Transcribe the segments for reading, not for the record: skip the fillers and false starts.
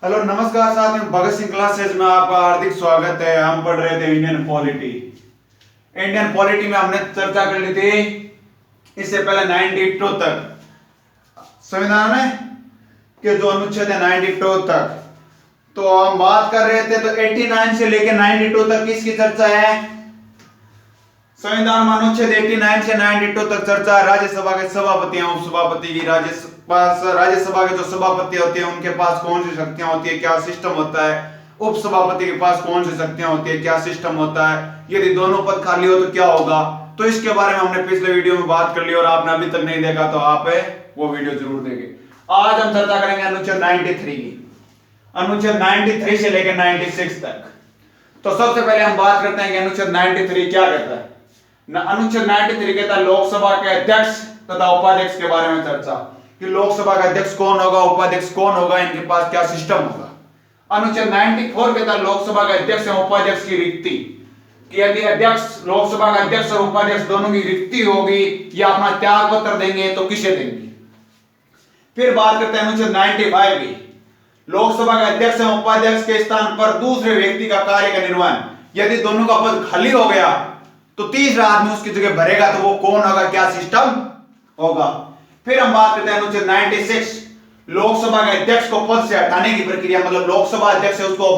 Hello नमस्कार साथियों, Bhagat Singh classes में आपका हार्दिक स्वागत है। हम पढ़ रहे थे इंडियन पॉलिटी। इंडियन पॉलिटी में हमने चर्चा कर ली थी इससे पहले 92 तक संविधान में के जो अनुच्छेद है 92 तक। तो हम बात कर रहे थे तो 89 से लेकर 92 तक किसकी चर्चा है? संविधान में अनुच्छेद 89 से 92 तक चर्चा है राज्यसभा के सभापति एवं उपसभापति की। राज्यसभा के जो सभापति होते हैं उनके पास कौन सी शक्तियां होती है, क्या सिस्टम होता है। उपसभापति के पास कौन सी शक्तियां होती है, क्या सिस्टम होता है। यदि दोनों पद खाली हो तो क्या होगा। तो इसके बारे में हमने पिछले वीडियो में बात कर ली और आपने अभी तक नहीं देखा तो आप वो वीडियो जरूर देखें। आज हम चर्चा करेंगे अनुच्छेद 93 की, अनुच्छेद 93 से लेकर 96 तक। तो सबसे पहले हम बात करते हैं कि अनुच्छेद 93 क्या कहता है। अनुच्छेद 93 कहता है लोकसभा के अध्यक्ष तथा उपाध्यक्ष के बारे में चर्चा कि लोकसभा का अध्यक्ष कौन होगा, उपाध्यक्ष कौन होगा, इनके पास क्या सिस्टम होगा। अनुच्छेद 94 कहता है लोकसभा के अध्यक्ष एवं उपाध्यक्ष की रिक्ति कि यदि अध्यक्ष लोकसभा का अध्यक्ष और उपाध्यक्ष दोनों की रिक्ति होगी या अपना त्याग पत्र देंगे तो किसे देंगे। फिर बात करते हैं अनुच्छेद 95 की, लोकसभा के अध्यक्ष एवं उपाध्यक्ष के स्थान पर दूसरे व्यक्ति का कार्य का निर्वहन। यदि दोनों का पद खाली हो गया तो तीसरा आदमी उसकी जगह भरेगा, तो वो कौन होगा, क्या सिस्टम होगा। फिर हम बात करते हैं अनुच्छेद 96, लोकसभा के अध्यक्ष को पद से हटाने की प्रक्रिया। मतलब लोकसभा अध्यक्ष है उसको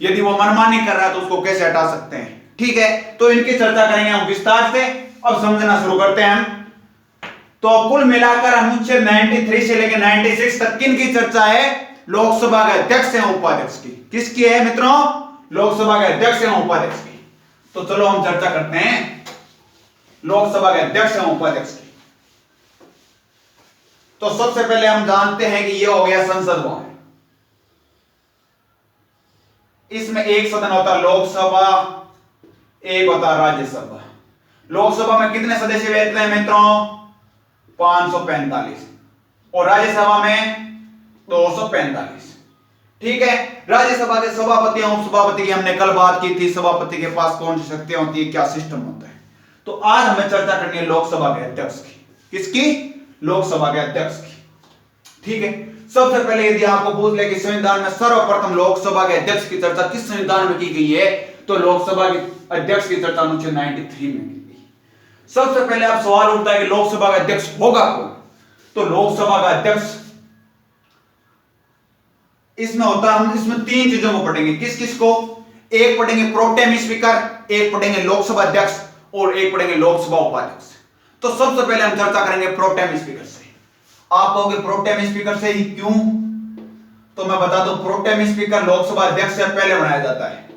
यदि वो मनमानी कर रहा है तो उसको कैसे हटा सकते हैं। ठीक है, तो इनकी चर्चा करेंगे हम विस्तार से। अब समझना शुरू करते हैं हम। तो कुल मिलाकर अनुच्छेद 93 से लेकर 96 तक किन की चर्चा है? लोकसभा के अध्यक्ष एवं उपाध्यक्ष की। किसकी है मित्रों? लोकसभा के अध्यक्ष एवं उपाध्यक्ष की। तो चलो हम चर्चा करते हैं लोकसभा के अध्यक्ष एवं उपाध्यक्ष की। तो सबसे पहले हम जानते हैं कि यह हो गया संसद भवन। इसमें एक सदन होता है लोकसभा, एक होता है राज्यसभा। लोकसभा में कितने सदस्य बैठते हैं मित्रों? 545 और राज्यसभा में 245। ठीक है, राज्यसभा के सभापति एवं उपसभापति की हमने कल बात की थी। सभापति के पास कौन सी शक्तियां होती है, क्या सिस्टम होता है। तो आज हमें चर्चा करनी है लोकसभा के अध्यक्ष की। किसकी? लोकसभा के अध्यक्ष की। ठीक है, सबसे पहले यदि आपको पूछ ले कि संविधान में सर्वप्रथम लोकसभा के अध्यक्ष की चर्चा किस संविधान में की गई है, तो लोकसभा के अध्यक्ष की चर्चा अनुच्छेद 93 में की गई। सबसे पहले अब सवाल उठता है कि लोकसभा का अध्यक्ष होगा कौन। तो लोकसभा का अध्यक्ष इसमें होता है, हम इसमें तीन चीजों को पढ़ेंगे। किस किस को? एक पढ़ेंगे प्रोटेम स्पीकर, एक पढ़ेंगे लोकसभा अध्यक्ष और एक पढ़ेंगे लोकसभा उपाध्यक्ष। तो सबसे पहले हम चर्चा करेंगे प्रोटेम स्पीकर से। आप कहोगे प्रोटेम स्पीकर से ही क्यों? तो मैं बता दूं, प्रोटेम स्पीकर लोकसभा अध्यक्ष से पहले बनाया जाता है।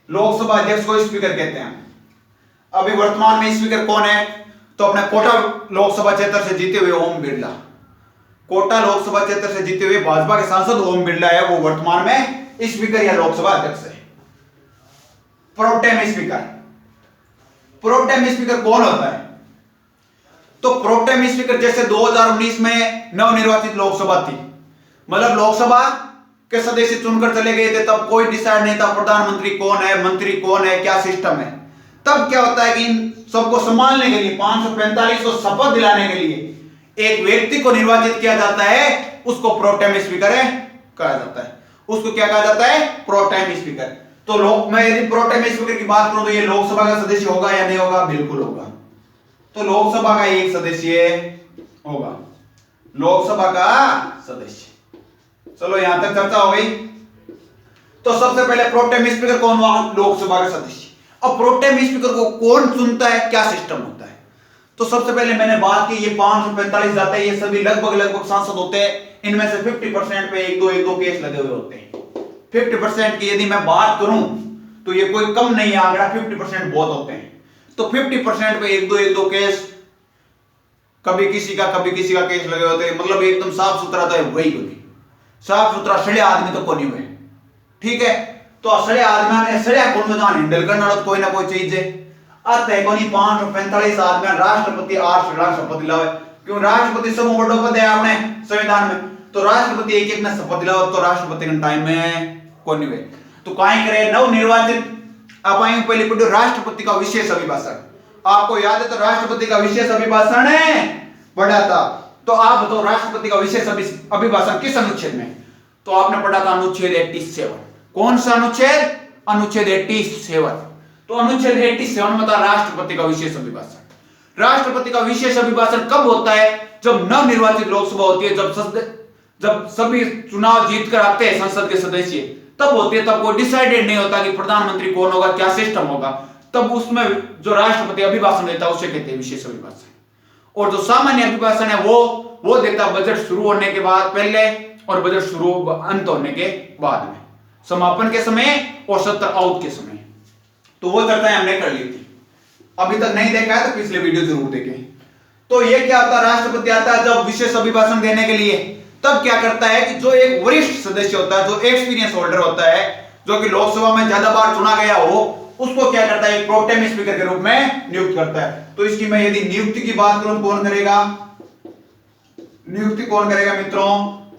लोकसभा अध्यक्ष को स्पीकर कहते हैं। अभी वर्तमान में स्पीकर कौन है? तो अपने कोटा लोकसभा क्षेत्र से जीते हुए ओम बिरला। कोटा लोकसभा क्षेत्र से जीते हुए भाजपा के सांसद ओम बिरला है, वो वर्तमान में स्पीकर या लोकसभा अध्यक्ष है। प्रोटेम स्पीकर, प्रोटेम स्पीकर कौन होता है? तो प्रोटेम स्पीकर जैसे 2019 में नवनिर्वाचित लोकसभा थी, मतलब लोकसभा के सदस्य चुनकर चले गए थे, तब कोई डिसाइड नहीं था प्रधानमंत्री कौन है, मंत्री कौन है, क्या सिस्टम है। तब क्या होता है कि इन सबको संभालने के लिए 545 को शपथ दिलाने के लिए एक व्यक्ति को निर्वाचित किया जाता है, उसको प्रोटेम स्पीकर कहा जाता है। उसको क्या कहा जाता है? Pro tem speaker. तो मैं यदि प्रोटेम स्पीकर की बात करूं तो ये लोकसभा का सदस्य होगा या नहीं होगा? बिल्कुल होगा। तो लोकसभा का एक सदस्य होगा, लोकसभा का सदस्य। चलो यहां तक चर्चा हो गई। तो सबसे पहले प्रोटेम स्पीकर कौन हुआ? लोकसभा का सदस्य। अब प्रोटेम स्पीकर को कौन चुनता है, क्या सिस्टम होता है? तो सबसे पहले मैंने बात की, ये 545 जाते हैं, ये सभी लगभग सांसद होते हैं। इनमें से 50% पे एक दो केस लगे हुए होते हैं। 50% की यदि मैं बात करूं तो ये कोई कम नहीं है आंकड़ा, 50% बहुत होते हैं। तो 50% पे एक दो केस, कभी किसी का केस लगे होते हैं। मतलब एकदम साफ सुथरा तो है वही कोई साफ सुथरा सड़े आदमी तो कोई हुए। ठीक है, तो सड़े आदमी ने सड़िया कौन में हैंडल करना कोई ना कोई चीज है। अतः कोनी 545 आदमी राष्ट्रपति शपथ दिलावे। क्यों? राष्ट्रपति सब बड़ो पद है अपने संविधान में, तो राष्ट्रपति एक एक ने शपथ दिलावे, तो राष्ट्रपति के टाइम में कोई नहीं। तो काहे करे नवनिर्वाचित आप आए पहले पढ़ो राष्ट्रपति का विशेष अभिभाषण। आपको याद है तो राष्ट्रपति का विशेष अभिभाषण है पढ़ा था। तो आप बताओ राष्ट्रपति का विशेष अभिभाषण किस अनुच्छेद में? तो आपने पढ़ा था अनुच्छेद 87। कौन सा अनुच्छेद? अनुच्छेद 87। तो अनुच्छेद 87 में था राष्ट्रपति का विशेष अभिभाषण। राष्ट्रपति का विशेष अभिभाषण कब होता है? जब नवनिर्वाचित लोकसभा होती है, जब सभी चुनाव जीत कर आते हैं संसद के सदस्य, तब होती है। तब कोई डिसाइडेड नहीं होता कि प्रधानमंत्री कौन होगा, क्या सिस्टम होगा। तब उसमें जो राष्ट्रपति अभिभाषण देता है उसे कहते हैं विशेष अभिभाषण। और जो सामान्य अभिभाषण है वो देता बजट शुरू होने के बाद पहले, और बजट शुरू अंत होने के बाद में, समापन के समय और सत्र आउट के समय। तो वो चर्चाएं हमने कर ली थी। अभी तक नहीं देखा है तो पिछले वीडियो जरूर देखें। तो ये क्या होता है? राष्ट्रपति आता है जब विशेष अभिभाषण देने के लिए, तब क्या करता है कि जो एक वरिष्ठ सदस्य होता है, जो एक्सपीरियंस होल्डर होता है, जो कि लोकसभा में ज्यादा बार चुना गया हो, उसको क्या करता है? प्रोटेम स्पीकर के रूप में नियुक्त करता है। तो इसकी मैं यदि नियुक्ति की बात करूं, कौन करेगा? नियुक्ति कौन करेगा मित्रों?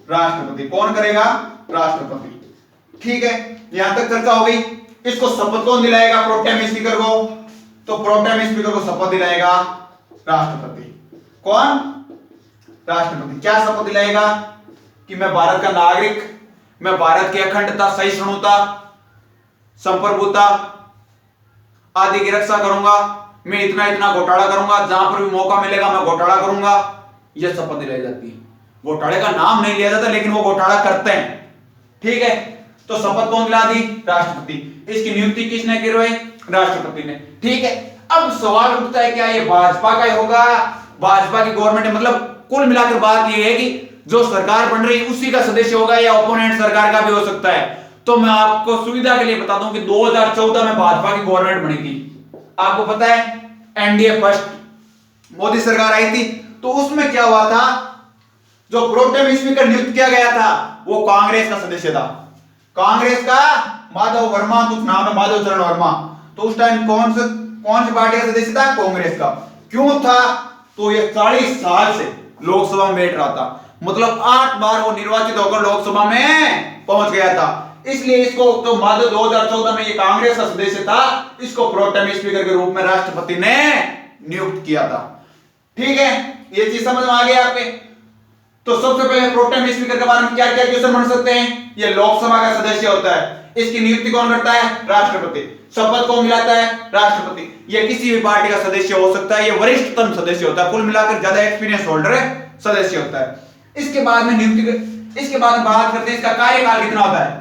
राष्ट्रपति। कौन करेगा? राष्ट्रपति। ठीक है, यहां तक चर्चा हो गई। इसको शपथ कौन दिलाएगा? प्रोटेम स्पीकर को। तो प्रोटेम स्पीकर को शपथ दिलाएगा राष्ट्रपति। कौन? राष्ट्रपति। क्या शपथ दिलाएगा? कि मैं भारत का नागरिक, मैं भारत की अखंडता, सहिष्णुता, संप्रभुता आदि की रक्षा करूंगा, मैं इतना इतना घोटाला करूंगा, जहां पर भी मौका मिलेगा मैं घोटाला करूंगा, यह शपथ दिलाई जाती है। घोटाले का नाम नहीं लिया जाता, लेकिन वो घोटाला करते हैं। ठीक है, तो शपथ कौन दिला दी? राष्ट्रपति। इसकी नियुक्ति किसने की? राष्ट्रपति ने। ठीक है, अब सवाल उठता है क्या ये भाजपा का ही होगा? भाजपा की गवर्नमेंट, मतलब कुल मिलाकर बात यह है कि जो सरकार बन रही है उसी का सदस्य होगा, या ओपोनेंट सरकार का भी हो सकता है। तो मैं आपको सुविधा के लिए बता दूं कि 2014 में भाजपा की गवर्नमेंट बनी थी। आपको पता है, एनडीए फर्स्ट मोदी सरकार आई थी। तो उसमें क्या हुआ था? जो प्रोटेम स्पीकर नियुक्त किया गया था वो कांग्रेस का सदस्य था। कांग्रेस का माधव वर्मा, कुछ नाम है, माधव चरण वर्मा। तो उस टाइम कौन सी पार्टी का सदस्य था? कांग्रेस का। क्यों था? तो ये 40 साल से लोकसभा में बैठ रहा था, मतलब 8 बार वो निर्वाचित होकर लोकसभा में पहुंच गया था। इसलिए इसको, तो माधव 2014 में ये कांग्रेस का सदस्य था, इसको प्रोटेम स्पीकर के रूप में राष्ट्रपति ने नियुक्त किया था। ठीक है, ये चीज समझ में आ गई आपके? तो सबसे पहले प्रोटेम स्पीकर के बारे में क्या क्या क्वेश्चन बन सकते हैं? ये लोकसभा का सदस्य होता है, इसकी नियुक्ति कौन करता है? राष्ट्रपति। शपथ कौन दिलाता है? राष्ट्रपति। ये किसी भी पार्टी का सदस्य हो सकता है, ये वरिष्ठतम सदस्य होता है, कुल मिलाकर ज्यादा एक्सपीरियंस होल्डर सदस्य होता है। इसके बाद में इसके बाद में बात करते हैं इसका कार्यकाल कितना होता है।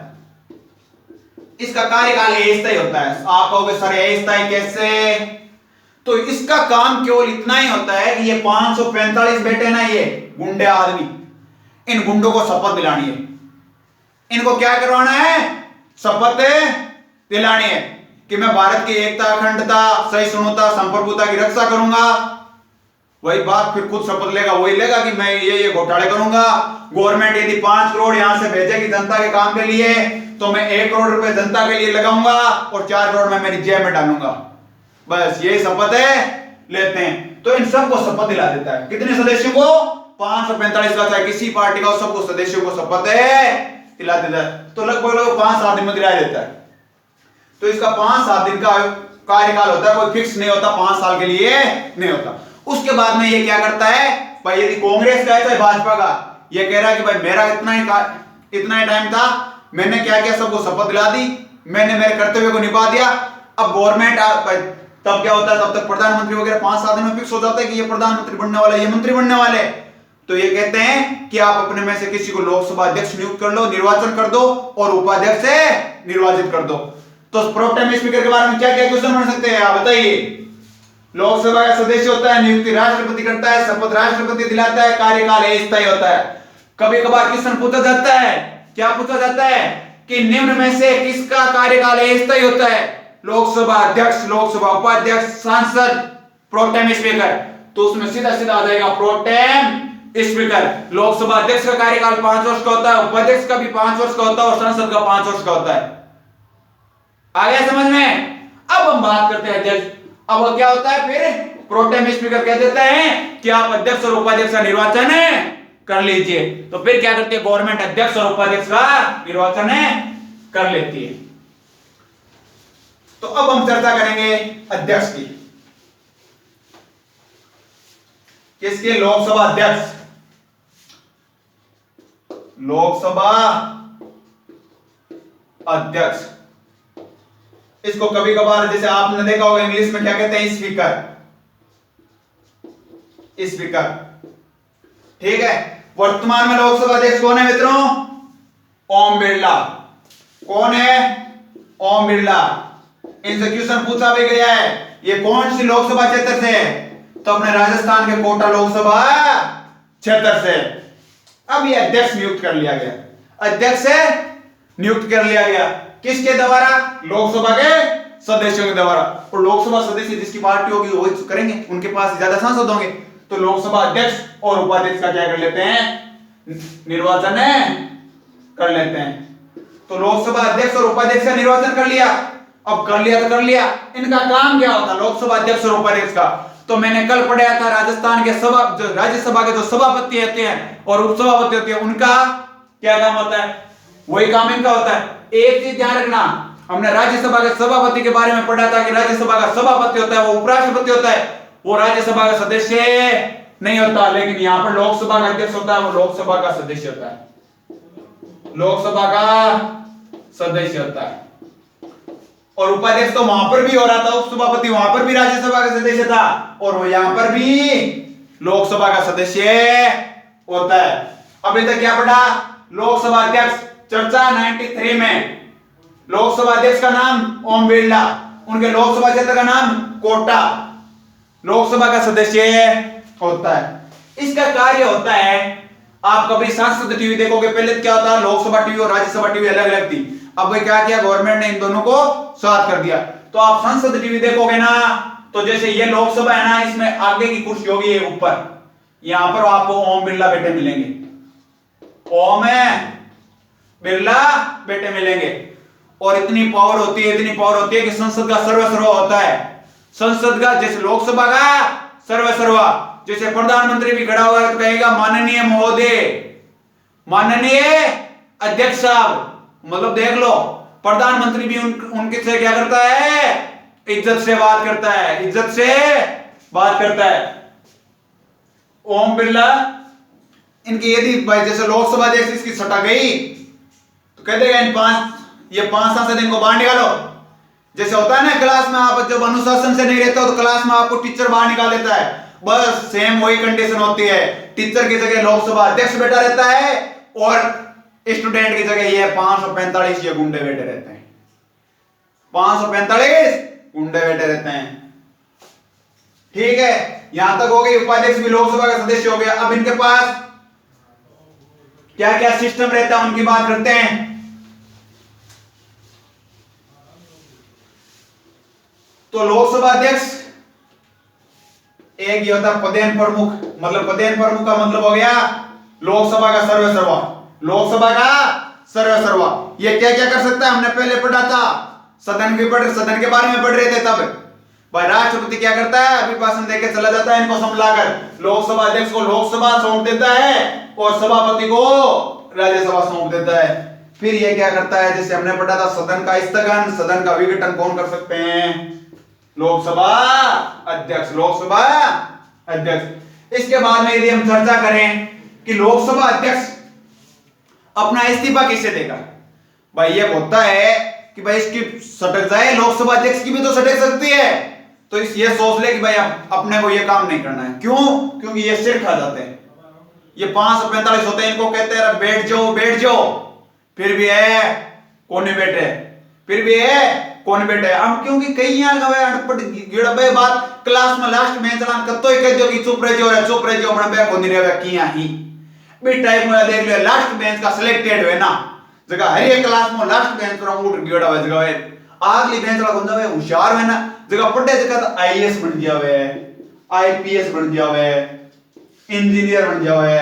इसका कार्यकाल अस्थायी होता है। आप कहोगे सर अस्थायी कैसे? तो इसका काम केवल इतना ही होता है कि ये 545 बैठे ना, ये गुंडे आदमी, इन गुंडों को शपथ दिलानी है। इनको क्या करवाना है? शपथ दिलानी है कि मैं भारत की एकता, अखंडता, सहिष्णुता, संप्रभुता की रक्षा करूंगा। वही बात फिर खुद शपथ लेगा, वही लेगा कि मैं ये घोटाले करूंगा। गवर्नमेंट यदि 5 करोड़ यहां से भेजेगी जनता के काम के लिए, तो मैं 1 करोड़ रुपए जनता के लिए लगाऊंगा और 4 करोड़ मैं मेरी जेब में डालूंगा। बस ये शपथ लेते हैं। तो इन सबको शपथ दिला देता है। कितने सदस्यों को? 545 का, चाहे किसी पार्टी का, सबको सदस्यों को शपथ दिला देता है। तो लगभग 5-7 दिन में दिला देता है। तो इसका 5-7 दिन का कार्यकाल होता है, कोई फिक्स नहीं होता, 5 साल के लिए नहीं होता। उसके बाद में ये क्या करता है भाई? यदि कांग्रेस का है चाहे भाजपा का, ये कह रहा है कि भाई मेरा इतना ही टाइम था, मैंने क्या किया? सबको शपथ दिला दी, मैंने मेरे कर्तव्य को निभा दिया। अब गवर्नमेंट तब क्या होता है? तब तक प्रधानमंत्री वगैरह 5-7 दिन में फिक्स हो जाता है कि ये प्रधानमंत्री बनने वाला है, ये मंत्री बनने वाले। तो ये कहते हैं कि आप अपने में से किसी को लोकसभा अध्यक्ष नियुक्त कर लो, निर्वाचन कर दो, और उपाध्यक्ष से निर्वाचित कर दो। तो प्रोटेम स्पीकर के बारे में क्या क्या क्वेश्चन बन सकते हैं, आप बताइए? लोकसभा का सदस्य होता है, नियुक्ति राष्ट्रपति करता है, शपथ राष्ट्रपति दिलाता है, कार्यकाल अस्थायी होता है। कभी कभार क्वेश्चन पूछा जाता है, क्या पूछा जाता है कि निम्न में से किसका कार्यकाल अस्थायी होता है? लोकसभा अध्यक्ष, लोकसभा उपाध्यक्ष, सांसद, प्रोटेम स्पीकर। तो उसमें सीधा सीधा आ जाएगा प्रोटेम स्पीकर। लोकसभा अध्यक्ष का कार्यकाल 5 वर्ष का होता है, उपाध्यक्ष का भी 5 वर्ष का होता है, और सांसद का 5 वर्ष का होता है। आ गया समझ में? अब हम बात करते हैं अध्यक्ष। अब क्या होता है फिर? प्रोटेम स्पीकर कह देते हैं कि आप अध्यक्ष और उपाध्यक्ष का निर्वाचन कर लीजिए। तो फिर क्या करती है गवर्नमेंट? अध्यक्ष और उपाध्यक्ष का निर्वाचन कर लेती है। तो अब हम चर्चा करेंगे अध्यक्ष की। किसके? लोकसभा अध्यक्ष। लोकसभा अध्यक्ष। इसको कभी कभार जैसे आपने देखा होगा इंग्लिश में क्या कहते हैं, स्पीकर। स्पीकर, ठीक है। वर्तमान में लोकसभा अध्यक्ष कौन है मित्रों? ओम बिरला। कौन है? ओम बिरला। इनसे क्वेश्चन पूछा भी गया है, ये कौन सी लोकसभा क्षेत्र से है? तो अपने राजस्थान के कोटा लोकसभा क्षेत्र से। अब ये अध्यक्ष नियुक्त कर लिया गया, अध्यक्ष से नियुक्त कर लिया गया किसके द्वारा? लोकसभा के सदस्यों के द्वारा। और लोकसभा सदस्य जिसकी पार्टी होगी वो करेंगे, उनके पास ज्यादा सांसद होंगे, तो लोकसभा अध्यक्ष और उपाध्यक्ष का क्या कर लेते हैं? निर्वाचन कर लेते हैं। तो लोकसभा अध्यक्ष और उपाध्यक्ष का निर्वाचन कर लिया। अब कर लिया तो कर लिया, इनका काम क्या होता है लोकसभा अध्यक्ष और उपाध्यक्ष का? तो मैंने कल पढ़ाया था राजस्थान के सभा जो राज्यसभा के जो सभापति होते हैं और उपसभापति होते हैं, उनका क्या काम होता है? वही काम इनका होता है। एक चीज ध्यान रखना, हमने राज्यसभा के सभापति के बारे में पढ़ा था कि राज्यसभा का सभापति होता है वो उपराष्ट्रपति होता है, वो राज्यसभा का सदस्य नहीं होता। लेकिन यहां पर लोकसभा का अध्यक्ष होता है, वो लोकसभा का सदस्य होता है, लोकसभा का सदस्य होता है। और उपाध्यक्ष तो वहां पर भी हो रहा था, उपसभापति वहां पर भी राज्यसभा का सदस्य था, और वो यहां पर भी लोकसभा का सदस्य होता है। अभी तक क्या पढ़ा? लोकसभा अध्यक्ष चर्चा 93 में। लोकसभा अध्यक्ष का नाम ओम बिरला, उनके लोकसभा क्षेत्र का नाम कोटा, लोकसभा का सदस्य होता है। इसका कार्य होता है, आप कभी संसद टीवी देखोगे, पहले क्या होता है लोकसभा टीवी और राज्यसभा टीवी अलग अलग थी। अब भाई क्या किया गवर्नमेंट ने, इन दोनों को साथ कर दिया। तो आप संसद टीवी देखोगे ना, तो जैसे ये लोकसभा है ना, इसमें आगे की कुर्सी होगी ये ऊपर, यहां पर आपको ओम बिरला बेटे मिलेंगे, ओम बिरला बेटे मिलेंगे। और इतनी पावर होती है, इतनी पावर होती है कि संसद का सर्वसर्वा होता है। संसद का जैसे लोकसभा का सर्वसर्वा, जैसे प्रधानमंत्री भी खड़ा होगा तो कहेगा माननीय महोदय, माननीय अध्यक्ष साहब, मतलब देख लो प्रधानमंत्री भी उनके से क्या करता है? इज्जत से बात करता है, इज्जत से बात करता है। ओम बिरला इनकी यदि भाई जैसे लोकसभा अध्यक्ष इसकी सटा गई तो कह देगा इन ये पांच सांसद इनको बाहर निकालो। जैसे होता है ना क्लास में, आप जब अनुशासन से नहीं रहते हो तो क्लास में आपको टीचर बाहर निकाल देता है, बस सेम वही कंडीशन होती है। टीचर की जगह लोकसभा अध्यक्ष बैठा रहता है और स्टूडेंट की जगह ये 545 ये गुंडे बैठे रहते हैं, 545 गुंडे बैठे रहते हैं। ठीक है, यहां तक हो गई, उपाध्यक्ष भी लोकसभा का सदस्य हो गया। अब इनके पास क्या क्या सिस्टम रहता है उनकी बात करते हैं। तो लोकसभा अध्यक्ष एक ये होता है पदेन प्रमुख, मतलब पदेन प्रमुख का मतलब हो गया लोकसभा का सर्वसर्वा, लोकसभा का सर्वसर्वा। ये क्या क्या कर सकता है? हमने पहले पढ़ा था, सदन के बारे में पढ़ रहे थे तब। भाई राष्ट्रपति क्या करता है? अभिभाषण देकर चला जाता है इनको संभलाकर, लोकसभा अध्यक्ष को लोकसभा सौंप देता है और सभापति को राज्यसभा सौंप देता है। फिर ये क्या करता है? जैसे हमने पढ़ा था सदन का स्थगन, सदन का विघटन कौन कर सकते हैं? लोकसभा अध्यक्ष, लोकसभा अध्यक्ष। इसके बाद में यदि हम चर्चा करें कि लोकसभा अध्यक्ष अपना इस्तीफा कैसे देगा, भाई ये होता है कि भाई इसकी सटक जाए, लोकसभा अध्यक्ष की भी तो सटक सकती है, तो इस ये सोच ले कि भाई अपने को ये काम नहीं करना है। क्यों? क्योंकि ये सिर खा जाते हैं, ये 545 होते हैं, इनको कहते हैं बैठ जाओ बैठ जाओ, फिर भी है कौन नहीं बैठे, फिर भी है कौन बैठे। हम क्योंकि कई यहाँ लगा अनपढ़ गिड़ा बे बात क्लास में लास्ट में चलान कतो ही कह दो कि चुप रह जाओ, चुप रह जाओ, अपना बे को नहीं रहवे किया ही बे टाइम में देख ले लास्ट बेंच का सिलेक्टेड है ना जगह, हर एक क्लास में लास्ट बेंच पर उठ गिड़ा हुआ जगह है, अगली बेंच वाला गुंजा है होशियार है ना जगह पढ़े जगह तो आईएएस बन जावे, आईपीएस बन जावे, इंजीनियर बन जावे,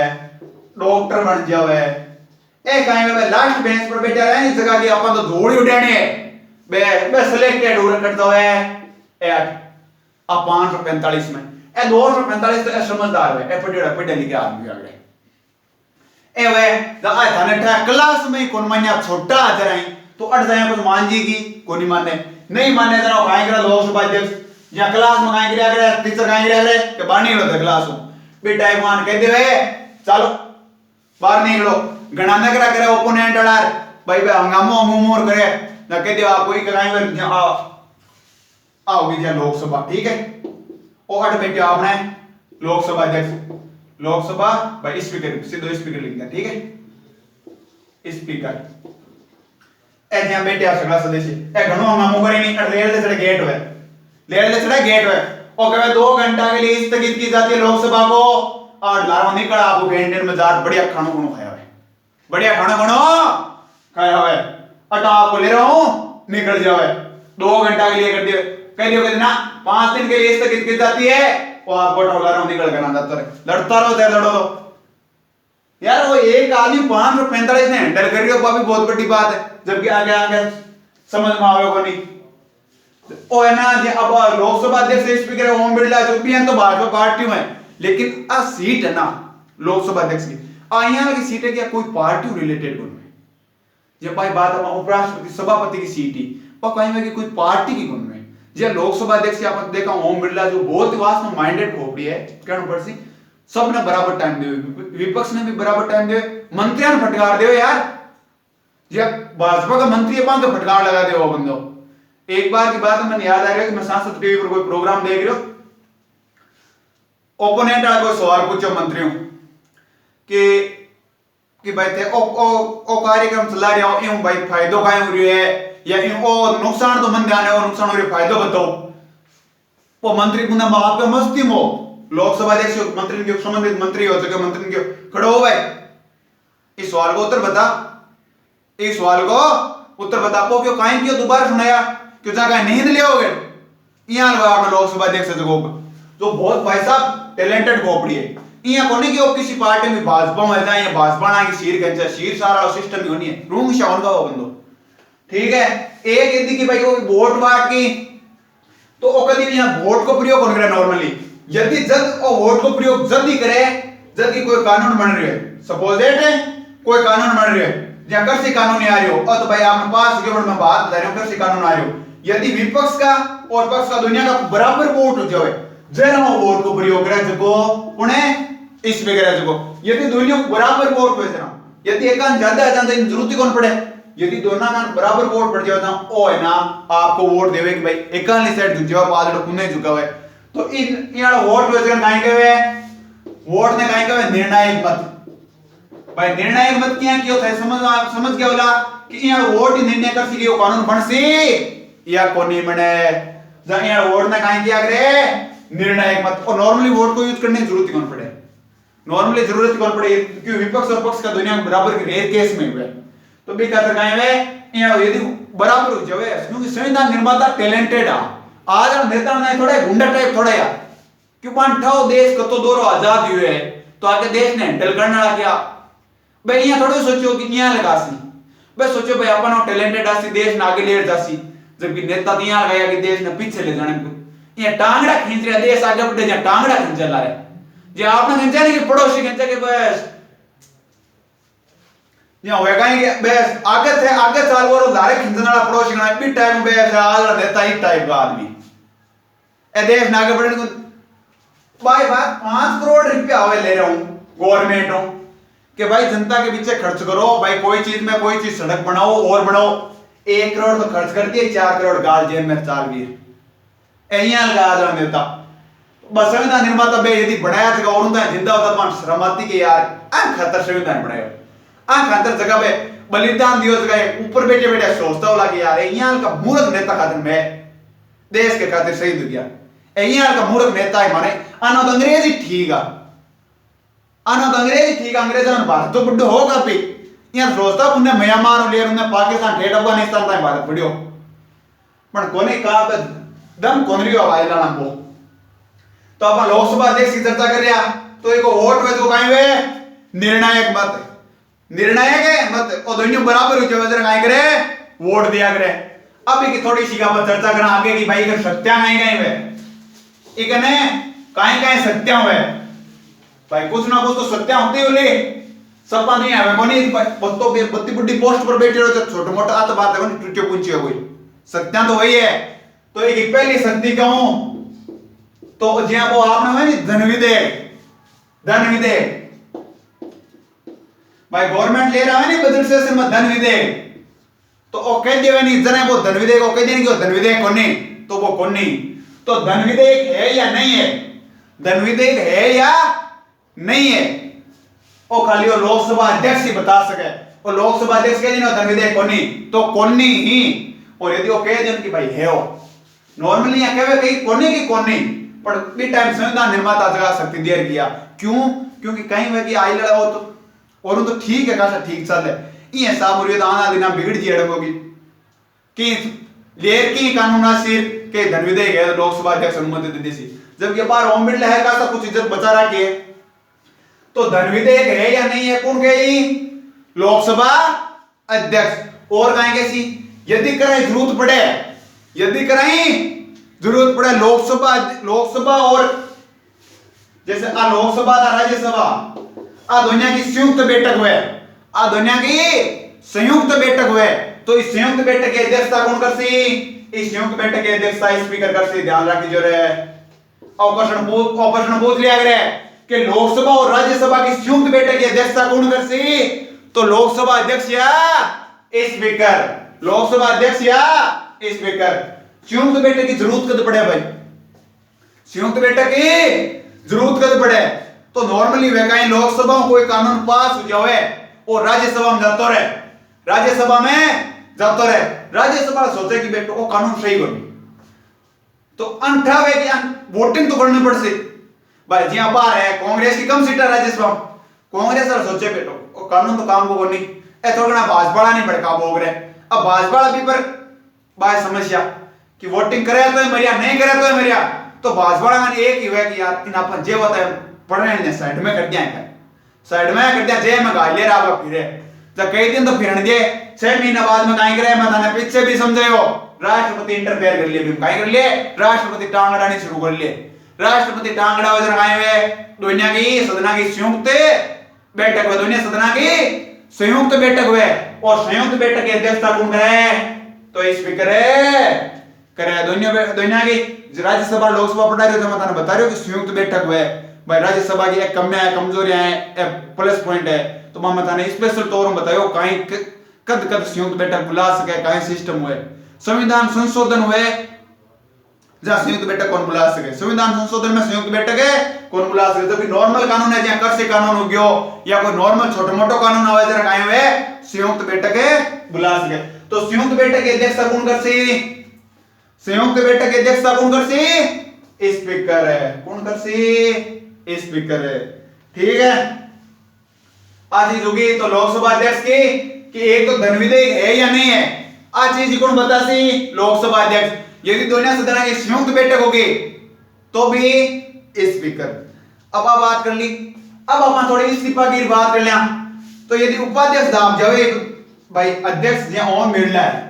डॉक्टर बन जावे। ए काहे में लास्ट बेंच पर बैठा रहे इस जगह की अपन तो धूल ही उड़ानी है बे बे सिलेक्टेड हो करता है ए आ 545 में ए 245 तो समझदार है, ए पढ़े लिखे आदमी आगे ए वे द आ थाने ठा क्लास में कौन मान्या छोटा आ जाए तो अट जाए कुछ मान जी की कोनी माने नहीं माने जरा काहे करा लोकसभा अध्यक्ष या क्लास में काहे करा टीचर काहे करा के बाहर नहीं निकलो क्लास में बेटा मान कह दे चलो बाहर नहीं निकलो गणना करा करे ओपोनेंट अड़ार भाई भाई हंगामो मोर करे ना कह दियो आप कोई कराएंगे आओगी क्या लोकसभा, ठीक है। और अट बैठे आपने लोकसभा अध्यक्ष, लोकसभा भाई स्पीकर, सीधो स्पीकर लिख दिया, ठीक है, स्पीकर। ए ज्यां बैठे आ सगला सदस्य ए घणो हंगामो करे नहीं, रेल दे सड़े गेट है, रेल दे सड़े गेट है, और कहे 2 घंटा के लिए स्थगित की जाती है लोकसभा को, और लारो निकल आपको कैंटीन में जा बढ़िया खाना खुणो खाया है, बढ़िया खाना खुणो खाया है, अटा आपको ले रहा हूं निकल जाओ, 2 घंटा के लिए कर दियो, कह दियो ना 5 दिन के लिए स्थगित की जाती है, वो आपको टोला रहा निकल कर ना लड़ता रहो चाहे लड़ो तो यार। वो एक आदमी 545 ने हैंडल कर रही हो, वो भी बहुत बड़ी बात है, जबकि आगे आगे समझ में आवे को नहीं। ओ है ना जी, अब लोकसभा अध्यक्ष स्पीकर ओम बिरला जो भी हैं तो भाजपा पार्टी में, लेकिन आ सीट है ना लोकसभा अध्यक्ष की, यहाँ की सीट है क्या कोई पार्टी रिलेटेड गुण में, जब भाई बात है उपराष्ट्रपति सभापति की सीट ही और कहीं में कोई पार्टी की गुण में, जे लोकसभा अध्यक्ष आपने देखा ओम बिरला जो बहुत वास्तव माइंडेड खोपड़ी है, कहना पड़ सी सबने बराबर टाइम दे, विपक्ष ने भी बराबर टाइम दे, मंत्रियों ने फटकार दे यार, जब भाजपा का मंत्री है तो फटकार लगा दे वो बंदो। एक बार की बात है, मैंने याद आ रहा है कि मैं सांसद टीवी पर कोई प्रोग्राम देख रहा हूं, ओपोनेंट आ कोई सवाल पूछो मंत्रियों कि भाई थे ओ कार्यक्रम चला रहे हो यूं भाई फायदो काय हो रही है या यूं ओ नुकसान तो मन ध्यान है, नुकसान हो रही फायदो बताओ। वो मंत्री पुनः बाप का मस्ती मो लोकसभा अध्यक्ष मंत्री के संबंधित मंत्री हो सके मंत्री के खड़ो हो भाई, इस सवाल को उत्तर बता, इस सवाल को उत्तर बता को क्यों काहे क्यों दोबारा सुनाया क्यों जाकर नींद लियोगे यहां लगा आपने लोकसभा अध्यक्ष जो बहुत भाई साहब टैलेंटेड खोपड़ी है, यहाँ कोने की किसी पार्टी में भाजपा में जाए या भाजपा ना की शीर कंचा शीर सारा सिस्टम ही होनी है रूम शाउन का वो बंदो, ठीक है। एक यदि की भाई वो वोट बांट की तो वो कभी यहाँ वोट को प्रयोग कौन करे नॉर्मली, यदि जब वो वोट को प्रयोग जब ही करे जब की कोई कानून बन रही है, सपोज दैट है कोई कानून बन रही है या कृषि कानून आ रही हो और तो भाई आपने 5 गवर्नमेंट में बात बता रहे हो कृषि कानून आ रही हो, यदि विपक्ष का और पक्ष का दुनिया का बराबर वोट हो जाए जरा वो वोट को प्रयोग करे जको उन्हें इस पे करे जको, यदि दोनों बराबर वोट हो जाए यदि एक ज्यादा है तो जरूरत ही कौन पड़े, यदि दोनों का बराबर वोट पड़ जाए तो ओ है ना आपको वोट देवे कि भाई एकाली साइड झुक जाओ पादड़ कुने झुका हुआ है, तो इन यार वोट हो जाए काहे कहे वोट ने काहे कहे निर्णायक मत, भाई निर्णायक मत क्या क्यों था समझ गया होला कि यार वोट ही निर्णय कर सी कानून बन सी या कोनी बने जहां यार वोट ने काहे किया करे निर्णायक मत, और नॉर्मली वोट को यूज करने की जरूरत ही कौन पड़े, नॉर्मली जरूरत कौन पड़े क्योंकि विपक्ष और पक्ष का दुनिया में बराबर के रेयर केस में हुए तो भी कहते काहे वे यदि बराबर हो जावे क्योंकि संविधान निर्माता टैलेंटेड आ आज हम नेता नहीं थोड़े गुंडा टाइप थोड़े यार क्यों पान ठाओ देश कतो दोरो आजाद हुए है तो आगे देश ने हैंडल करने लगा क्या भाई यहां थोड़े सोचो कि यहां लगासी भाई सोचो भाई अपन टैलेंटेड आसी देश ने आगे ले जासी, जबकि नेता तो यहां गया कि देश ने पीछे ले जाने को ये टांगड़ा खींच रहा देश आगे बढ़े जा टांगड़ा खींच ला रहे जे आपने खींचा नहीं कि पड़ोसी खींचा के बस यहाँ होएगा ही बस आगे साल वो लारे खींचने वाला पड़ोसी का भी टाइम बस आज नेता ही टाइप का आदमी ए देश ना आगे बढ़ने को भाई बात 5 करोड़ रुपया होए ले रहा हूं गवर्नमेंट हूं कि भाई जनता के पीछे खर्च करो भाई कोई चीज सड़क बनाओ और बनाओ 1 करोड़ तो खर्च कर दिए 4 करोड़ गाल जेब में चाल वीर एहिया लगा आदर नेता बस संविधान निर्माता बे यदि बनाया था और उनका जिंदा होता तो श्रमाती के यार खातर संविधान बनाया खातर जगह पे बलिदान दियो जगह ऊपर बैठे बैठे सोचता होला कि यार यहाँ का मूर्ख नेता खातिर मैं देश के खातिर शहीद हो गया यहाँ का मूर्ख नेता है माने आना तो अंग्रेजी ठीक है अंग्रेजों ने भारत तो बुढ़ो होगा भी यहाँ सोचता पुण्य म्यांमार ले उन्हें पाकिस्तान ठेठ अफगानिस्तान तक भारत बढ़ियो पर कोने कहा दम कोन रियो आवाज लाना को तो अपन लोकसभा अध्यक्ष की चर्चा कर रहा तो एक वोट में जो काहे वे निर्णायक मत और दोनों बराबर हो जाए काहे करे वोट दिया करे। अब की थोड़ी सी का चर्चा करना आगे की भाई अगर सत्या काहे वे इकने काहे सत्या हुए भाई कुछ ना कुछ तो सत्या होती होली सपा नहीं आवे कोनी बत्तो पे बत्ती बुड्ढी पोस्ट पर बैठे रहो छोटे मोटा आत बात है कोनी टूटे पूंछी है कोई सत्या तो वही है। तो एक पहली सत्य कहूं तो ज्यां वो आपने है नी धन विधेयक भाई गवर्नमेंट ले रहा है नी बजट सेशन में धन विधेयक तो ओ कह दिया नहीं जने वो धन विधेयक को कह दिया कि धन विधेयक कोनी, तो वो कोनी। तो धन विधेयक है या नहीं है, धन विधेयक है या नहीं है, ओ खाली वो लोकसभा अध्यक्ष ही बता सके। और लोकसभा अध्यक्ष कह देना धन विधेयक कोनी, तो कोनी ही। और यदि वो कह देन कि भाई है हो, नॉर्मली यहां कहवे कहीं कोनी की कोनी, पर बी टाइम संविधान निर्माता जगह शक्ति देर किया। क्यों? क्योंकि कहीं वे कि आई लड़ा हो तो और तो ठीक है, कासा ठीक चल है, ये साहब और ये आना दिना बिगड़ जी अड़ंगोगी कि लेर की कानून सिर के धन विधेयक है लोकसभा अध्यक्ष अनुमति दे दी, जब ये बार ओम बिरला है कासा कुछ इज्जत बचा रखी है। तो धन विधेयक है या नहीं है, कौन कही? लोकसभा अध्यक्ष। और कहेंगे सी यदि करें जरूरत पड़े, यदि करें जरूरत पड़े लोकसभा और जैसे आ लोकसभा और राज्यसभा आ दुनिया की संयुक्त बैठक हुए, आ दुनिया की संयुक्त बैठक हुए, तो इस संयुक्त बैठक की अध्यक्षता कौन करसी? इस संयुक्त बैठक की अध्यक्षता स्पीकर करसी। ध्यान रखी जो रे ऑपरेशन पूछ लिया करे कि लोकसभा और राज्यसभा की संयुक्त बैठक की अध्यक्षता कौन करसी? तो लोकसभा अध्यक्ष या स्पीकर, लोकसभा अध्यक्ष या स्पीकर। संयुक्त बैठक की जरूरत कद पड़े भाई, संयुक्त बैठक की जरूरत कद पड़े, तो नॉर्मली वे कहीं लोकसभा में कोई कानून पास हो जाए और राज्यसभा में जाता रहे, राज्यसभा में जाता रहे, राज्यसभा सोचे कि बेटो को कानून सही बने, तो अंठावे की वोटिंग तो करनी पड़सी भाई। जी बाहर है कांग्रेस की कम सीट है राज्यसभा, कांग्रेस और सोचे बेटो कानून तो काम को नहीं ए थोड़ा भाजपा नहीं भड़का बोग रहे। अब भाजपा भी पर बाय समस्या कि वोटिंग करे तो है मरिया, नहीं करे तो है मरिया, तो भाजपा में एक ही हुआ कि यार इन अपन जे होता है पढ़ने ने साइड में कर दिया है, साइड में कर दिया, जे में गाले रहा फिरे जब कई दिन तो फिरन दिए, 6 महीने बाद में कहीं करे मैं थाने पीछे भी समझायो राष्ट्रपति इंटरफेयर कर लिए, कहीं कर लिए राष्ट्रपति टांग अड़ानी शुरू कर लिए, राष्ट्रपति टांग अड़ा वजन आए हुए दुनिया की सदना की संयुक्त बैठक हुए, दुनिया सदना की संयुक्त बैठक हुए, और संयुक्त बैठक की अध्यक्षता कौन करे? तो स्पीकर करे। दुनिया की राज्यसभा लोकसभा पढ़ा रहे हो, मैं बता रही हूँ कि संयुक्त बैठक हुए भाई। राज्यसभा की एक कमजोरियां है, प्लस पॉइंट है, तो मैं बताने स्पेशल तौर में बतायो कहीं कद कद संयुक्त बैठक बुला सके, कहीं सिस्टम हुए, संविधान संशोधन हुए जहां संयुक्त बैठक कौन बुला सके, संविधान संशोधन में संयुक्त बैठक है कौन बुला सके। जबकि नॉर्मल कानून है जहां कर से कानून हो गयो या कोई नॉर्मल छोटे मोटो कानून आवे जरा काहे हुए संयुक्त बैठक है बुला सके। तो संयुक्त बैठक की अध्यक्षता कौन करसी? संयुक्त बैठक की अध्यक्षता कौन करसी? स्पीकर है। कौन करसी? स्पीकर है। ठीक है, आज चीज होगी तो लोकसभा अध्यक्ष की कि एक तो धन विधेयक है या नहीं है, आज चीज कौन बतासी? लोकसभा अध्यक्ष। यदि दोनों सदन की संयुक्त बैठक होगी तो भी स्पीकर। अब आप बात कर ली, अब अपन थोड़ी इस्तीफा की बात कर लिया। तो यदि उपाध्यक्ष दाब जावे भाई, अध्यक्ष जहां ओम बिरला है,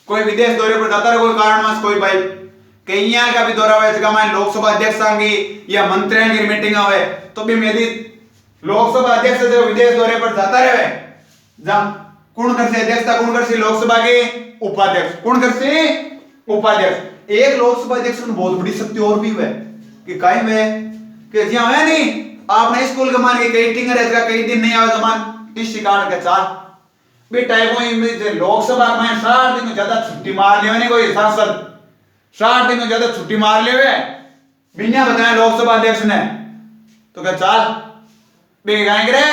कोई विदेश दौरे पर जाता है कोई कारणवश, कोई भाई कहीं यहाँ का भी दौरा हुआ जगह में लोकसभा अध्यक्ष आएंगी या मंत्रियों की मीटिंग आवे, तो भी यदि लोकसभा अध्यक्ष जो विदेश दौरे पर जाता रहे, जहां कौन कर से अध्यक्षता कौन कर सी? लोकसभा के उपाध्यक्ष। कौन कर सी? उपाध्यक्ष। एक लोकसभा अध्यक्ष में बहुत बड़ी शक्ति और भी है कि काई में कि जी है नहीं आपने स्कूल के मान के कई टिंगर है कई दिन नहीं आवे जमान टिश्ची काट के चार बेटा कोई लोकसभा में 60 दिन ज्यादा छुट्टी मार ले नहीं, कोई सांसद 60 दिन ज्यादा छुट्टी मार ले बिना बताए लोकसभा अध्यक्ष ने, तो क्या चाल बेगाएंगे रे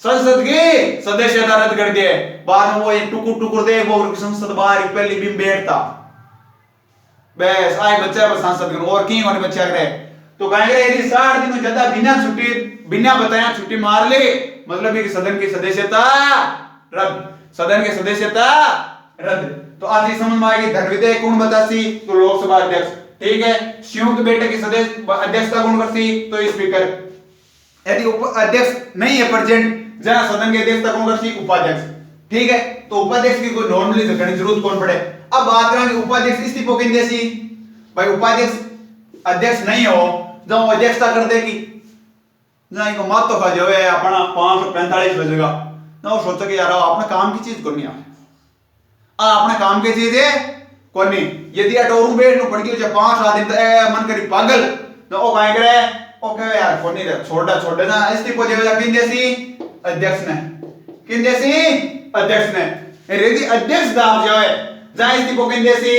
संसद की सदस्यता रद्द कर दिए। बाद में वो एक टुकुर टुकुर दे वो संसद बाहर पहली भी बैठता बस आए बच्चा पर सांसद और की होने बच्चा करे, तो कहेंगे यदि 60 दिन ज्यादा बिना छुट्टी बिना बताया छुट्टी मार ले, मतलब कि सदन की सदस्यता रद्द, सदन की सदस्यता रद्द। तो आज ही समझ में आएगी धन विधेयक कौन बतासी? तो लोकसभा अध्यक्ष। ठीक है, संयुक्त बैठक की सदस्य अध्यक्षता कौन करती? तो स्पीकर। यदि अध्यक्ष नहीं है प्रेजेंट जहां सदन की अध्यक्षता कौन करती? उपाध्यक्ष। ठीक है, तो उपाध्यक्ष की कोई नॉर्मली करने की जरूरत कौन पड़े। अब बात करेंगे उपाध्यक्ष इस्तीफा किन देसी भाई, उपाध्यक्ष अध्यक्ष नहीं हो जब अध्यक्षता कर देगी जहां को मत तो खा जावे अपना 545 बजेगा ना, वो सोचो कि यार अपने काम की चीज करनी है, अपने काम की चीज है कोनी। यदि अटोरू बैठ नु पड़ गयो 5-7 दिन मन करी पागल तो ओ काहे करे ओ कहे यार कोनी रे छोड़ दे ना इस्तीफा देवेगा किन देसी? अध्यक्ष ने। किन देसी? अध्यक्ष ने। यदि अध्यक्ष दाब जाए जहां इस्तीफो केंद्र से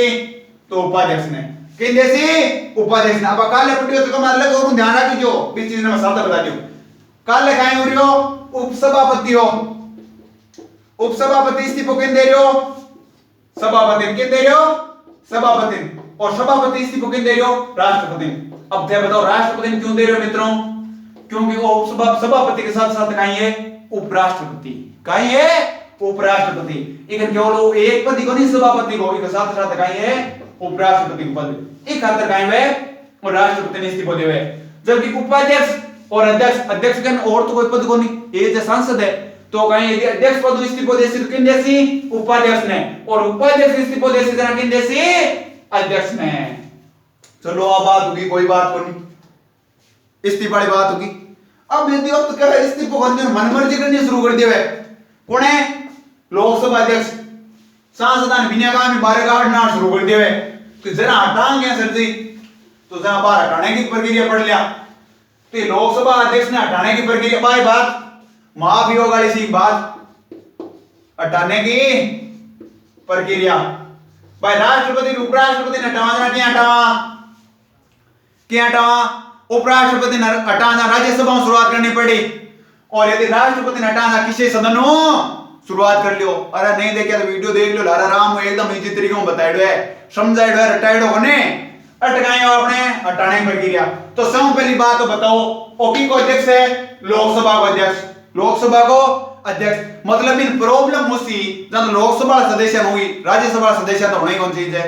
तो उपाध्यक्ष ने केंद्र से उपाध्यक्ष ने अब काले पट्टियों तो कमाल लगे और ध्यान रखियो बीच चीज में साथ बता दियो काले काहे हो रियो उपसभापति हो उपसभापति इस्तीफो केंद्र रियो सभापति केंद्र रियो सभापति और सभापति इस्तीफो केंद्र रियो राष्ट्रपति अब थे बताओ राष्ट्रपति क्यों दे रहे हो मित्रों क्योंकि वो सभापति के साथ साथ कहीं है उपराष्ट्रपति कहीं है उपराष्ट्रपति एक केवल एक पद को नहीं सभापति को एक साथ साथ कहीं है उपराष्ट्रपति को पद एक खातर कहीं है और राष्ट्रपति ने इस्तीफा दिया है जबकि उपाध्यक्ष और अध्यक्ष के और तो कोई पद को नहीं ये जो सांसद है तो कहीं यदि अध्यक्ष पद इस्तीफा दे सिर्फ किन जैसी उपाध्यक्ष ने और उपाध्यक्ष इस्तीफा दे सिर्फ किन जैसी अध्यक्ष ने चलो अब बात होगी कोई बात को नहीं इस्तीफा वाली बात होगी अब यदि वक्त कह इस्तीफा करने मनमर्जी करनी शुरू कर दिया है कौन है लोकसभा अध्यक्ष सांसदान बिना काम में बारे काटना शुरू कर दिया है तो जरा हटाएंगे सर जी तो जरा बाहर हटाने की प्रक्रिया पढ़ लिया तो लोकसभा अध्यक्ष ने हटाने की प्रक्रिया बाय बात महाभियोग वाली सी बात हटाने की प्रक्रिया भाई राष्ट्रपति उपराष्ट्रपति ने हटाना क्या हटावा उपराष्ट्रपति ने हटाना राज्यसभा में शुरुआत करनी पड़ी और यदि राष्ट्रपति ने हटाना किसी सदन शुरुआत कर लियो अरे नहीं देखिए तो वीडियो देख लो लारा राम एकदम इजी तरीके में बताया है समझाया है रटाइडो होने अटकाए आपने हटाने की प्रक्रिया तो सब पहली बात तो बताओ ओपी को अध्यक्ष है लोकसभा को अध्यक्ष लोकसभा को अध्यक्ष मतलब इन प्रॉब्लम उसी जब लोकसभा सदस्य हुई राज्यसभा सदस्य तो होनी कौन चीज है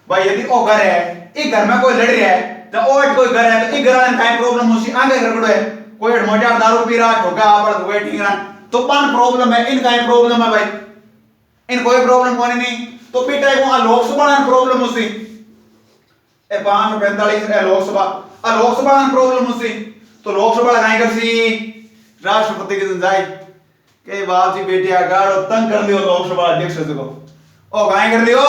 भाई यदि वो घर है एक घर में कोई लड़ रहा है जब और कोई घर है तो एक घर में काई प्रॉब्लम उसी आगे घर है कोई मोटा दारू पी रहा ठोका आपड़ कोई ठीक रहा तो पान प्रॉब्लम है इन काई प्रॉब्लम है भाई इन कोई प्रॉब्लम कोनी नहीं तो बेटा को लोकसभा में प्रॉब्लम उसी ए 545 है लोकसभा में प्रॉब्लम उसी तो लोकसभा काई करसी राष्ट्रपति के जाए के बाप जी बेटे आगाड़ तंग कर लियो लोकसभा अध्यक्ष को ओ काई कर लियो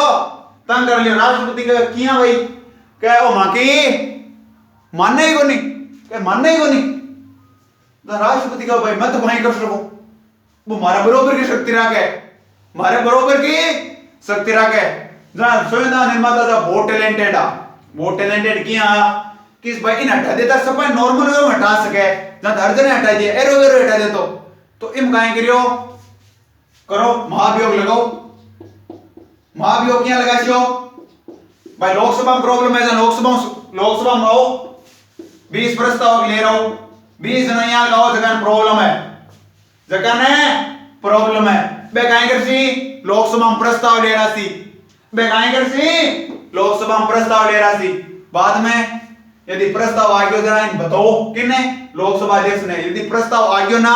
तंग कर लियो राष्ट्रपति का किया भाई क्या ओ माकी मानने ही को नहीं क्या मानने ही को नहीं तो राष्ट्रपति का भाई मैं तो भाई कर सको वो हमारा बरोबर की शक्ति रखे हमारे बरोबर की शक्ति रखे जहां संविधान निर्माता था बहुत टैलेंटेड किया किस भाई इन हटा देता सब नॉर्मल वे में हटा सके जहां हर जने हटा दिए एरो हटा दे तो इम काहे करियो करो महाभियोग लगाओ महाभियोग क्या लगाइयो भाई लोकसभा में प्रॉब्लम है लोकसभा में आओ 20 प्रस्ताव ले रहा हूं 20 जना यहां लगाओ जगह प्रॉब्लम है बे काहे करसी लोकसभा में प्रस्ताव ले रहा सी बे काहे करसी लोकसभा में प्रस्ताव ले रहा सी बाद में यदि प्रस्ताव आ गयो जरा बताओ किने लोकसभा अध्यक्ष ने यदि प्रस्ताव आ गयो ना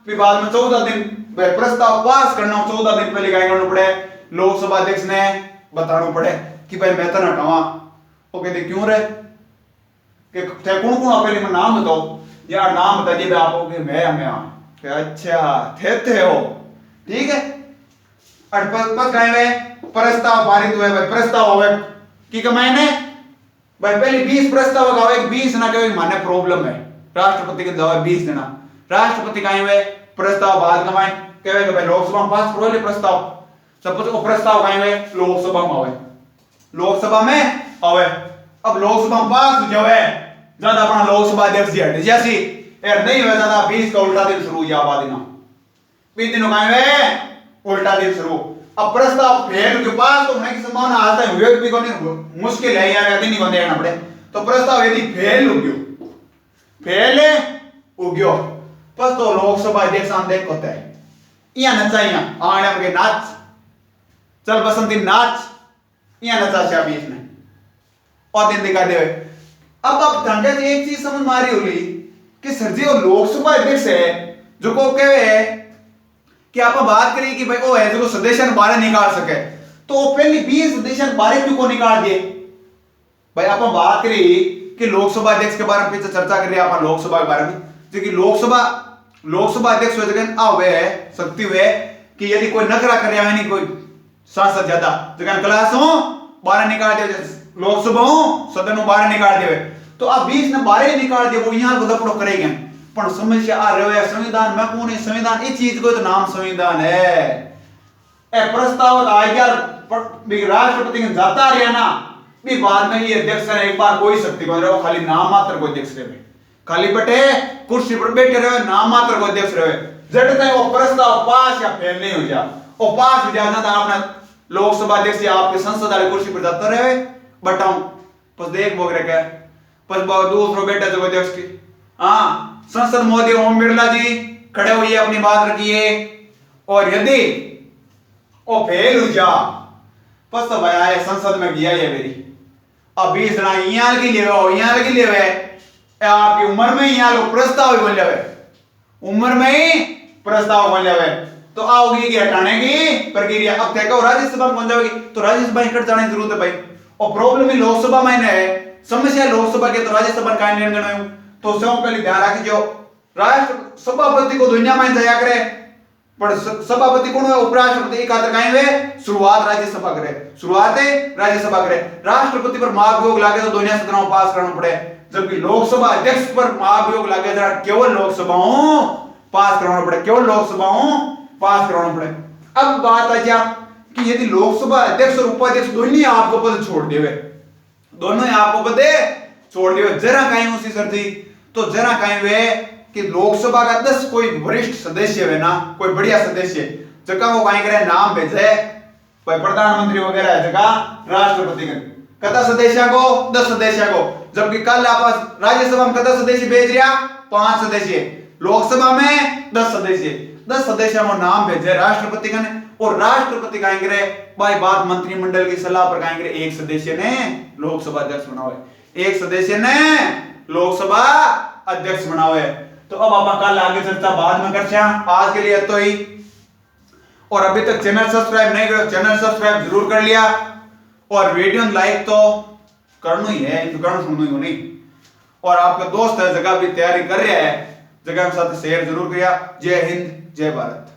फिर बाद में 14 दिन प्रस्ताव पास करना 14 दिन पहले क्या करना पड़े लोकसभा अध्यक्ष ने बताना पड़े कि भाई मैं तो हटावा वो कहते क्यों रे कि थे कौन पहले मैं नाम बताओ यार नाम बता दिए आप हो मैं अच्छा थे हो ठीक है प्रस्ताव पारित हुए भाई प्रस्ताव हुए कि मैंने भाई पहले 20 प्रस्ताव का 20 ना कहे माने प्रॉब्लम है राष्ट्रपति के जवाब 20 देना राष्ट्रपति का हुए प्रस्ताव बाद का माने कहे भाई लोकसभा में पास करो ले प्रस्ताव सपोज वो प्रस्ताव का हुए लोकसभा में आवे अब लोकसभा में पास जो है ज्यादा अपना लोकसभा अध्यक्ष जी हट जैसी यार नहीं हुआ ज्यादा 20 का उल्टा दिन शुरू या बाद ना 20 दिनों का हुए उल्टा दिन शुरू अब प्रस्ताव फेल के पास तो होने की संभावना आता है विवेक भी कोनी मुश्किल है यार यदि नहीं बंदे ना पड़े तो प्रस्ताव यदि फेल हो गयो बस तो लोकसभा अध्यक्ष आंदे होता है या नचाइया आने के नाच चल बसंती नाच या नचा छा बीच में और दिन दिखा दे अब ढंगे से एक चीज समझ मारी होली कि सर जी वो लोकसभा अध्यक्ष है जो को कहे कि आप बात करिए कि भाई वो है जो सदस्य बाहर निकाल सके तो पहले 20 सदस्य बाहर क्यों को निकाल दिए भाई आप बात करिए कि लोकसभा अध्यक्ष के बारे में पीछे चर्चा कर रही है आप लोकसभा के बारे में क्योंकि लोकसभा अध्यक्ष वे है शक्ति वे कि यदि कोई नखरा कर रहा है नहीं कोई सांसद ज्यादा जगह क्लास हो बाहर निकाल दे लोकसभा हो सदन बाहर निकाल दे तो आप 20 ने बाहर ही निकाल दे वो यहां गुदपड़ो करेंगे पर समस्या आ रहे है संविधान में कौन है संविधान इस चीज को तो नाम संविधान है प्रस्ताव आ गया राष्ट्रपति के जाता रहा ना भी बाद में ये अध्यक्ष ने एक बार कोई शक्ति को रहे खाली नाम मात्र को अध्यक्ष रहे खाली बटे कुर्सी पर बैठे रहे नाम मात्र को अध्यक्ष रहे जब तक वो प्रस्ताव पास या फेल नहीं हो जा और पास हो जाता था आपने लोकसभा अध्यक्ष या आपके संसद वाली कुर्सी पर जाता रहे बटाऊं बस देख बोग रहे क्या बस दूसरों बेटा जो अध्यक्ष की हाँ संसद मोदी ओम बिरला जी खड़े हुए अपनी बात रखिए और यदि वो फेल हो जा बस तो भाई संसद में गया ये मेरी अब 20 जना यहाँ की लेवे आपकी उम्र में यहाँ लोग प्रस्ताव ही बन जावे उम्र में ही प्रस्ताव बन जावे तो आओगी कि हटाने की प्रक्रिया अब तय करो राज्यसभा में बन जाएगी तो राज्यसभा इकट्ठ जाने की जरूरत है भाई और प्रॉब्लम ही लोकसभा में है समस्या लोकसभा के तो राज्यसभा का निर्णय नहीं तो सबसे पहले ध्यान रखिए जो राष्ट्र सभापति को दुनिया में दया करे पर सभापति कौन है उपराष्ट्रपति एक आदर काहे वे शुरुआत राज्यसभा करे शुरुआत है राज्यसभा करे राष्ट्रपति पर महाभियोग लागे तो दुनिया सदनों पास करना पड़े जबकि लोकसभा अध्यक्ष पर महाभियोग लागे जरा केवल लोकसभाओं पास करना पड़े केवल लोकसभाओं पास करना पड़े अब बात आ जा कि यदि लोकसभा अध्यक्ष और उपाध्यक्ष दोनों ही आपको पद छोड़ देवे दोनों ही आपको पद छोड़ देवे जरा कहीं उसी सर्दी तो जरा कहीं वे कि लोकसभा का 10 कोई वरिष्ठ सदस्य है ना कोई बढ़िया सदस्य जगह वो कहीं करे नाम भेजे कोई प्रधानमंत्री वगैरह जगह राष्ट्रपति कता सदस्य को 10 सदस्य को जबकि कल आप राज्यसभा में कता सदस्य भेज रहा 5 सदस्य लोकसभा में 10 सदस्य में नाम भेजे राष्ट्रपति का और राष्ट्रपति कहें करे भाई बात मंत्रिमंडल की सलाह पर कहें करे एक सदस्य ने लोकसभा अध्यक्ष बनाओ एक सदस्य ने लोकसभा अध्यक्ष बनाओ तो अब आप कल आगे चर्चा बाद में करते हैं आज के लिए तो ही और अभी तक चैनल सब्सक्राइब नहीं करो चैनल सब्सक्राइब जरूर कर लिया और वीडियो लाइक तो करना ही है करना सुनना ही नहीं और आपका दोस्त है जगह भी तैयारी कर रहा है जगह के साथ शेयर जरूर किया जय हिंद जय भारत।